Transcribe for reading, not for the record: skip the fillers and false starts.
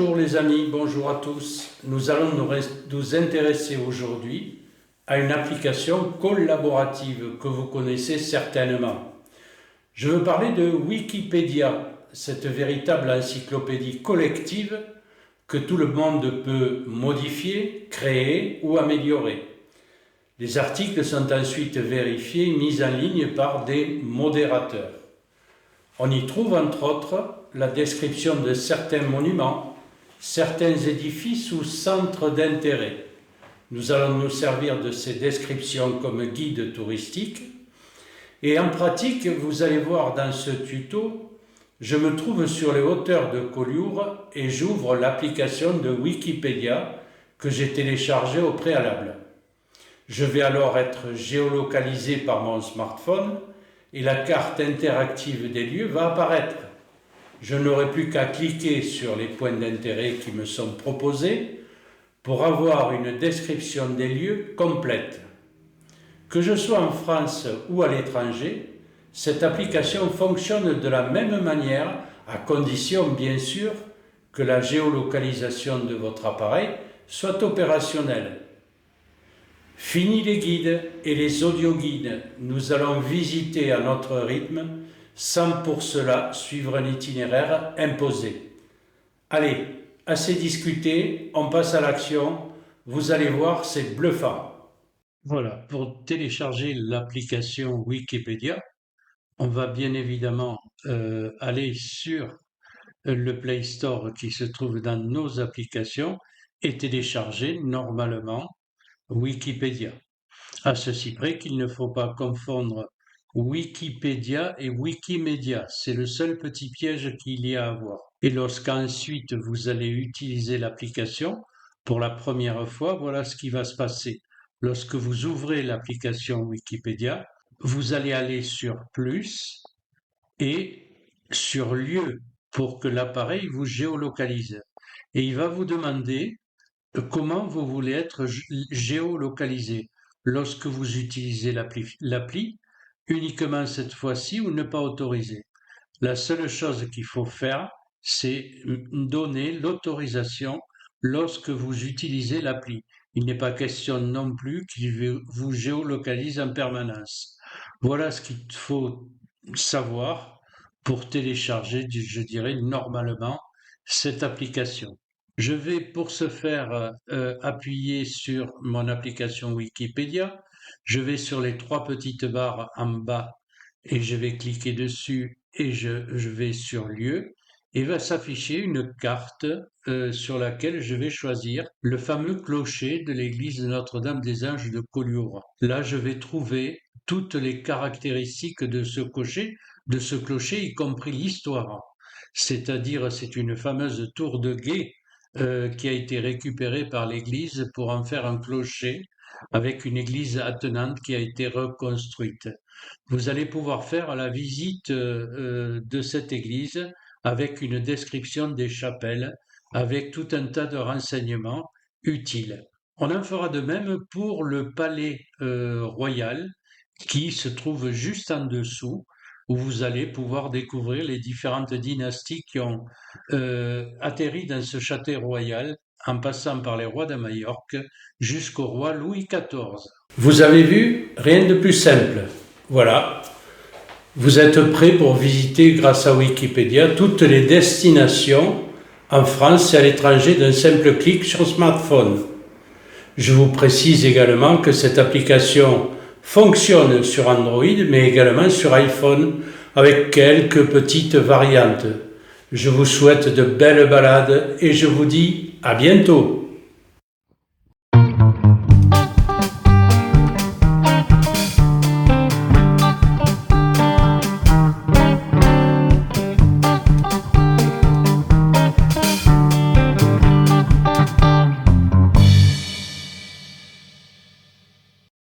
Bonjour les amis, bonjour à tous. Nous allons nous intéresser aujourd'hui à une application collaborative que vous connaissez certainement. Je veux parler de Wikipédia, cette véritable encyclopédie collective que tout le monde peut modifier, créer ou améliorer. Les articles sont ensuite vérifiés et mis en ligne par des modérateurs. On y trouve entre autres la description de certains monuments, certains édifices ou centres d'intérêt. Nous allons nous servir de ces descriptions comme guide touristique. Et en pratique, vous allez voir dans ce tuto, je me trouve sur les hauteurs de Collioure et j'ouvre l'application de Wikipédia que j'ai téléchargée au préalable. Je vais alors être géolocalisé par mon smartphone et la carte interactive des lieux va apparaître. Je n'aurai plus qu'à cliquer sur les points d'intérêt qui me sont proposés pour avoir une description des lieux complète. Que je sois en France ou à l'étranger, cette application fonctionne de la même manière, à condition bien sûr que la géolocalisation de votre appareil soit opérationnelle. Fini les guides et les audio-guides, nous allons visiter à notre rythme sans pour cela suivre un itinéraire imposé. Allez, assez discuté, on passe à l'action, vous allez voir, c'est bluffant. Voilà, pour télécharger l'application Wikipédia, on va bien évidemment aller sur le Play Store qui se trouve dans nos applications et télécharger normalement Wikipédia. À ceci près qu'il ne faut pas confondre Wikipédia et Wikimedia. C'est le seul petit piège qu'il y a à voir. Et lorsqu'ensuite vous allez utiliser l'application pour la première fois, voilà ce qui va se passer. Lorsque vous ouvrez l'application Wikipédia, vous allez aller sur Plus et sur Lieu pour que l'appareil vous géolocalise. Et il va vous demander comment vous voulez être géolocalisé lorsque vous utilisez l'appli, uniquement cette fois-ci ou ne pas autoriser. La seule chose qu'il faut faire, c'est donner l'autorisation lorsque vous utilisez l'appli. Il n'est pas question non plus qu'il vous géolocalise en permanence. Voilà ce qu'il faut savoir pour télécharger, je dirais, normalement cette application. Je vais pour ce faire appuyer sur mon application Wikipédia. Je vais sur les trois petites barres en bas et je vais cliquer dessus et je vais sur Lieu et va s'afficher une carte sur laquelle je vais choisir le fameux clocher de l'église de Notre-Dame-des-Anges de Collioure. Là, je vais trouver toutes les caractéristiques de ce clocher, y compris l'histoire. C'est-à-dire, c'est une fameuse tour de guet qui a été récupéré par l'église pour en faire un clocher avec une église attenante qui a été reconstruite. Vous allez pouvoir faire la visite de cette église avec une description des chapelles, avec tout un tas de renseignements utiles. On en fera de même pour le palais royal qui se trouve juste en dessous, où vous allez pouvoir découvrir les différentes dynasties qui ont atterri dans ce château royal, en passant par les rois de Majorque jusqu'au roi Louis XIV. Vous avez vu, rien de plus simple. Voilà, vous êtes prêts pour visiter grâce à Wikipédia toutes les destinations en France et à l'étranger d'un simple clic sur smartphone. Je vous précise également que cette application fonctionne sur Android mais également sur iPhone avec quelques petites variantes. Je vous souhaite de belles balades et je vous dis à bientôt.